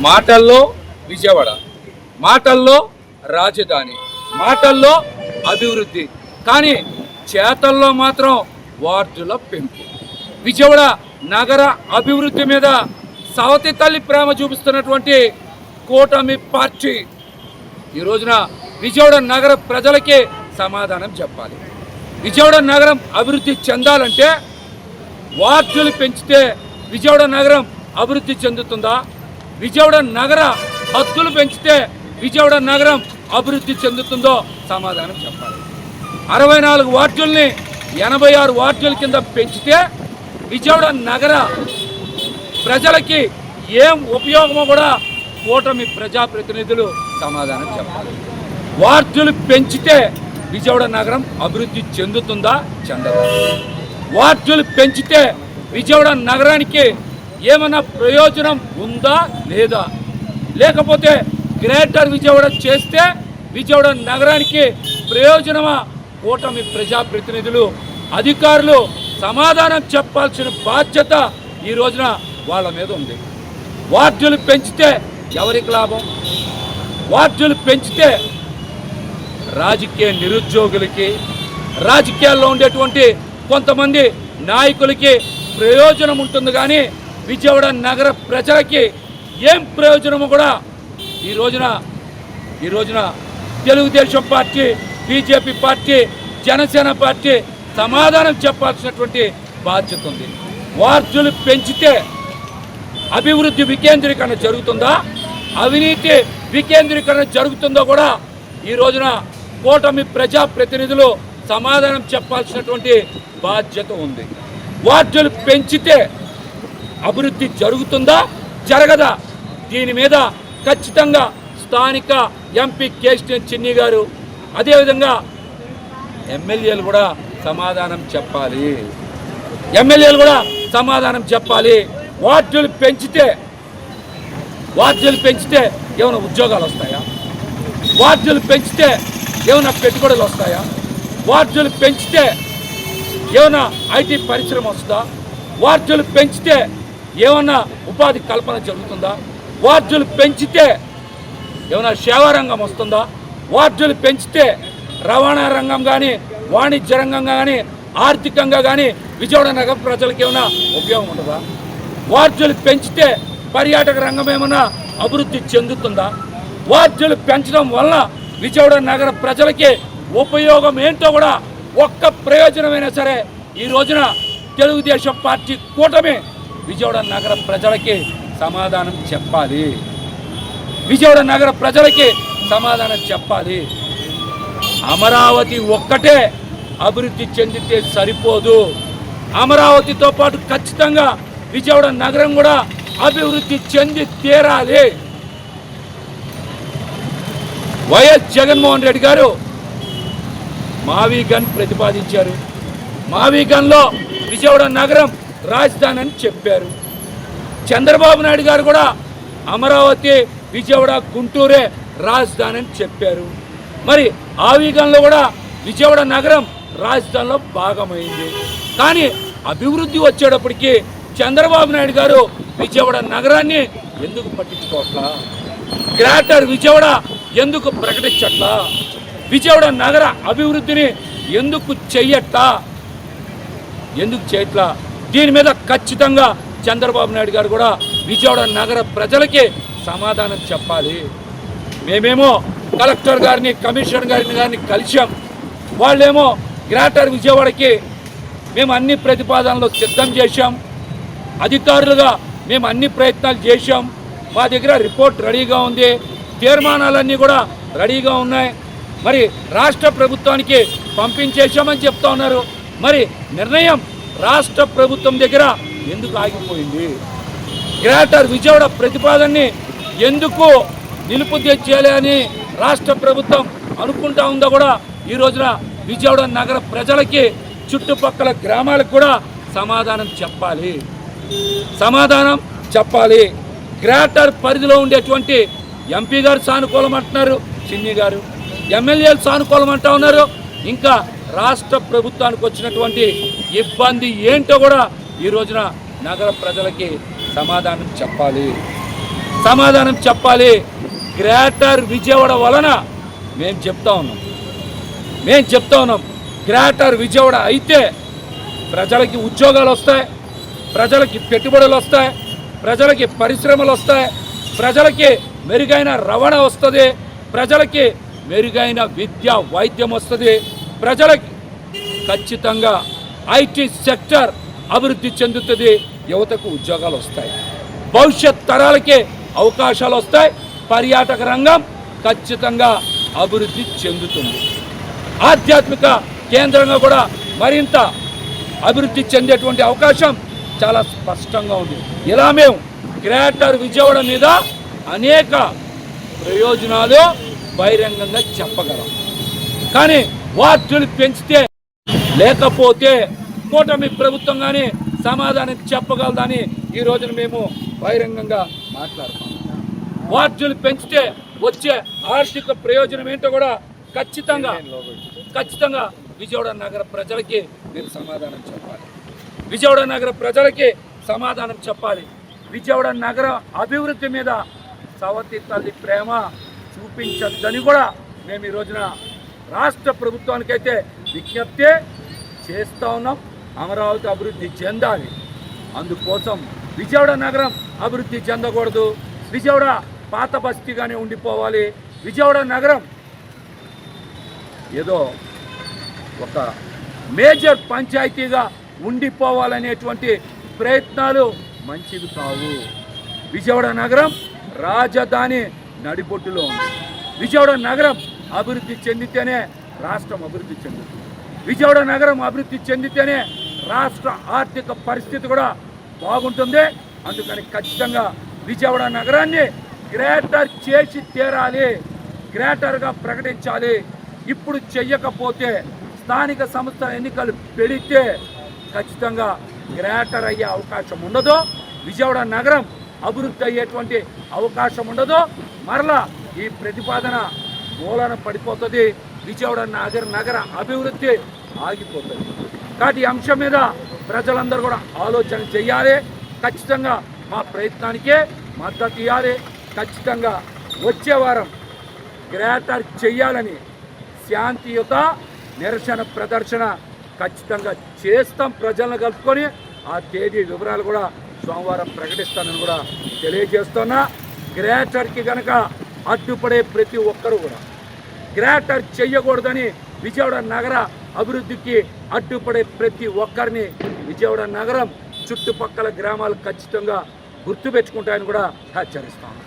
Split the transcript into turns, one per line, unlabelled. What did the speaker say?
మాటల్లో విజయవాడ, మాటల్లో రాజధాని, మాటల్లో అభివృద్ధి, కానీ చేతల్లో మాత్రం వార్డుల పెంపు. విజయవాడ నగర అభివృద్ధి మీద సవతి తల్లి ప్రేమ చూపిస్తున్నటువంటి కూటమి పార్టీ ఈ రోజున విజయవాడ నగర ప్రజలకి సమాధానం చెప్పాలి. విజయవాడ నగరం అభివృద్ధి చెందాలంటే వార్డులు పెంచితే విజయవాడ నగరం అభివృద్ధి చెందుతుందా? విజయవాడ నగర హద్దులు పెంచితే విజయవాడ నగరం అభివృద్ధి చెందుతుందో సమాధానం చెప్పాలి. 64 వార్డుల్ని 86 వార్డుల కింద పెంచితే విజయవాడ నగర ప్రజలకి ఏం ఉపయోగమో కూడా కూటమి ప్రజాప్రతినిధులు సమాధానం చెప్పాలి. వార్డులు పెంచితే విజయవాడ నగరం అభివృద్ధి చెందుతుందా చెందదా? వార్డులు పెంచితే విజయవాడ నగరానికి ఏమైనా ప్రయోజనం ఉందా లేదా? లేకపోతే గ్రేటర్ విజయవాడ చేస్తే విజయవాడ నగరానికి ప్రయోజనమా? కూటమి ప్రజాప్రతినిధులు అధికారులు సమాధానం చెప్పాల్సిన బాధ్యత ఈ రోజున వాళ్ళ మీద ఉంది. వార్డులు పెంచితే ఎవరికి లాభం? వార్డులు పెంచితే రాజకీయ నిరుద్యోగులకి, రాజకీయాల్లో ఉండేటువంటి కొంతమంది నాయకులకి ప్రయోజనం ఉంటుంది, కానీ విజయవాడ నగర ప్రజలకి ఏం ప్రయోజనమో కూడా ఈ రోజున Telugu Desam party, BJP party, Janasena party సమాధానం చెప్పాల్సినటువంటి బాధ్యత ఉంది. వార్డులు పెంచితే అభివృద్ధి వికేంద్రీకరణ జరుగుతుందా, అవినీతి వికేంద్రీకరణ జరుగుతుందో కూడా ఈ రోజున కూటమి ప్రజాప్రతినిధులు సమాధానం చెప్పాల్సినటువంటి బాధ్యత ఉంది. వార్డులు పెంచితే అభివృద్ధి జరుగుతుందా జరగదా? దీని మీద ఖచ్చితంగా స్థానిక ఎంపీ కేశినేని చిన్ని గారు, అదేవిధంగా ఎమ్మెల్యేలు కూడా సమాధానం చెప్పాలి. వార్డులు పెంచితే ఏమైనా ఉద్యోగాలు వస్తాయా? వార్డులు పెంచితే ఏమైనా పెట్టుబడులు వస్తాయా? వార్డులు పెంచితే ఏమైనా ఐటీ పరిశ్రమ వస్తుందా? వార్డులు పెంచితే ఏమన్నా ఉపాధి కల్పన జరుగుతుందా? వార్డులు పెంచితే ఏమైనా సేవా రంగం వస్తుందా? వార్డులు పెంచితే రవాణా రంగం కానీ, వాణిజ్య రంగం కానీ, ఆర్థికంగా కానీ విజయవాడ నగర ప్రజలకు ఏమైనా ఉపయోగం ఉంటుందా? వార్డులు పెంచితే పర్యాటక రంగం ఏమైనా అభివృద్ధి చెందుతుందా? వార్డులు పెంచడం వలన విజయవాడ నగర ప్రజలకి ఉపయోగం ఏంటో కూడా ఒక్క ప్రయోజనమైనా సరే ఈ రోజున తెలుగుదేశం పార్టీ కూటమి విజయవాడ నగర ప్రజలకి సమాధానం చెప్పాలి. విజయవాడ నగర ప్రజలకి సమాధానం చెప్పాలి. అమరావతి ఒక్కటే అభివృద్ధి చెందితే సరిపోదు. అమరావతితో పాటు ఖచ్చితంగా విజయవాడ నగరం కూడా అభివృద్ధి చెంది తీరాలి. వైఎస్ జగన్మోహన్ రెడ్డి గారు మావీగన్ ప్రతిపాదించారు. మావీగన్లో విజయవాడ నగరం రాజధాని అని చెప్పారు. చంద్రబాబు నాయుడు గారు కూడా అమరావతి, విజయవాడ, గుంటూరే రాజధాని అని చెప్పారు. మరి ఆవీగన్లో కూడా విజయవాడ నగరం రాజధానిలో భాగమైంది. కానీ అభివృద్ధి వచ్చేటప్పటికి చంద్రబాబు నాయుడు గారు విజయవాడ నగరాన్ని ఎందుకు పట్టించుకోవట్లా? గ్రేటర్ విజయవాడ ఎందుకు ప్రకటించట్లా? విజయవాడ నగర అభివృద్ధిని ఎందుకు చేయట్లా? దీని మీద ఖచ్చితంగా చంద్రబాబు నాయుడు గారు కూడా విజయవాడ నగర ప్రజలకి సమాధానం చెప్పాలి. మేమేమో కలెక్టర్ గారిని, కమిషనర్ గారిని కలిసాం. వాళ్ళేమో గ్రేటర్ విజయవాడకి మేము అన్ని ప్రతిపాదనలు సిద్ధం చేశాం. అధికారులుగా మేము అన్ని ప్రయత్నాలు చేశాం. మా దగ్గర రిపోర్ట్ రెడీగా ఉంది, తీర్మానాలన్నీ కూడా రెడీగా ఉన్నాయి. మరి రాష్ట్ర ప్రభుత్వానికి పంపించేశామని చెప్తా ఉన్నారు. మరి నిర్ణయం రాష్ట్ర ప్రభుత్వం దగ్గర ఎందుకు ఆగిపోయింది? గ్రేటర్ విజయవాడ ప్రతిపాదనని ఎందుకు నిలుపుదీయాలి అని రాష్ట్ర ప్రభుత్వం అనుకుంటా ఉందో కూడా ఈ రోజున విజయవాడ నగర ప్రజలకి, చుట్టుపక్కల గ్రామాలకు కూడా సమాధానం చెప్పాలి. గ్రేటర్ పరిధిలో ఉండేటువంటి ఎంపీ గారు సానుకూలం అంటున్నారు, చిన్ని గారు ఎమ్మెల్యేలు సానుకూలం అంటా ఉన్నారు. ఇంకా రాష్ట్ర ప్రభుత్వానికి వచ్చినటువంటి ఇబ్బంది ఏంటో కూడా ఈ రోజున నగర ప్రజలకి సమాధానం చెప్పాలి. సమాధానం చెప్పాలి. గ్రేటర్ విజయవాడ వలన మేము చెప్తా ఉన్నాం గ్రేటర్ విజయవాడ అయితే ప్రజలకి ఉద్యోగాలు వస్తాయి, ప్రజలకి పెట్టుబడులు వస్తాయి, ప్రజలకి పరిశ్రమలు వస్తాయి, ప్రజలకి మెరుగైన రవాణా వస్తుంది, ప్రజలకి మెరుగైన విద్య వైద్యం వస్తుంది, ప్రజలకి ఖచ్చితంగా ఐటీ సెక్టర్ అభివృద్ధి చెందుతుంది, యువతకు ఉద్యోగాలు వస్తాయి, భవిష్యత్ తరాలకి అవకాశాలు వస్తాయి, పర్యాటక రంగం ఖచ్చితంగా అభివృద్ధి చెందుతుంది, ఆధ్యాత్మిక కేంద్రంగా కూడా మరింత అభివృద్ధి చెందేటువంటి అవకాశం చాలా స్పష్టంగా ఉంది. ఇలా మేము గ్రేటర్ విజయవాడ మీద అనేక ప్రయోజనాలు బహిరంగంగా చెప్పగలం. కానీ వార్డులు పెంచితే లేకపోతే కూటమి ప్రభుత్వం కానీ సమాధానం చెప్పగలదని ఈ రోజున మేము బహిరంగంగా మాట్లాడుతాం. వార్డులు పెంచితే వచ్చే ఆర్థిక ప్రయోజనం ఏంటో కూడా ఖచ్చితంగా విజయవాడ నగర ప్రజలకి మీరు సమాధానం చెప్పాలి. విజయవాడ నగర ప్రజలకి సమాధానం చెప్పాలి. విజయవాడ నగర అభివృద్ధి మీద సవతి తల్లి ప్రేమ చూపించద్దని కూడా మేము ఈ రోజున రాష్ట్ర ప్రభుత్వానికైతే విజ్ఞప్తి చేస్తూ ఉన్నాం. అమరావతి అభివృద్ధి చెందాలి, అందుకోసం విజయవాడ నగరం అభివృద్ధి చెందకూడదు, విజయవాడ పాత బస్తీగానే ఉండిపోవాలి, విజయవాడ నగరం ఏదో ఒక మేజర్ పంచాయతీగా ఉండిపోవాలనేటువంటి ప్రయత్నాలు మంచివి కావు. విజయవాడ నగరం రాజధాని నడిబొడ్డులో ఉంది. విజయవాడ నగరం అభివృద్ధి చెందితేనే రాష్ట్రం అభివృద్ధి చెందుతుంది. విజయవాడ నగరం అభివృద్ధి చెందితేనే రాష్ట్ర ఆర్థిక పరిస్థితి కూడా బాగుంటుంది. అందుకని ఖచ్చితంగా విజయవాడ నగరాన్ని గ్రేటర్ చేసి తీరాలి, గ్రేటర్గా ప్రకటించాలి. ఇప్పుడు చెయ్యకపోతే స్థానిక సంస్థల ఎన్నికలు పెడితే ఖచ్చితంగా గ్రేటర్ అయ్యే అవకాశం ఉండదు, విజయవాడ నగరం అభివృద్ధి అయ్యేటువంటి అవకాశం ఉండదు. మరలా ఈ ప్రతిపాదన మూలన పడిపోతుంది, విజయవాడ నగర అభివృద్ధి ఆగిపోతుంది. కాబట్టి ఈ అంశం మీద ప్రజలందరూ కూడా ఆలోచన చేయాలి. ఖచ్చితంగా మా ప్రయత్నానికే మద్దతు ఇవ్వాలి. ఖచ్చితంగా వచ్చే వారం గ్రేటర్ చెయ్యాలని శాంతియుత నిరసన ప్రదర్శన ఖచ్చితంగా చేస్తాం. ప్రజలను కలుపుకొని ఆ తేదీ వివరాలు కూడా సోమవారం ప్రకటిస్తానని కూడా తెలియజేస్తున్నా. గ్రేటర్కి కనుక అడ్డుపడే ప్రతి ఒక్కరు కూడా గ్రేటర్ చెయ్యకూడదని విజయవాడ నగర అభివృద్ధికి అడ్డుపడే ప్రతి ఒక్కరిని విజయవాడ నగరం చుట్టుపక్కల గ్రామాలు ఖచ్చితంగా గుర్తుపెట్టుకుంటాయని కూడా హెచ్చరిస్తాను.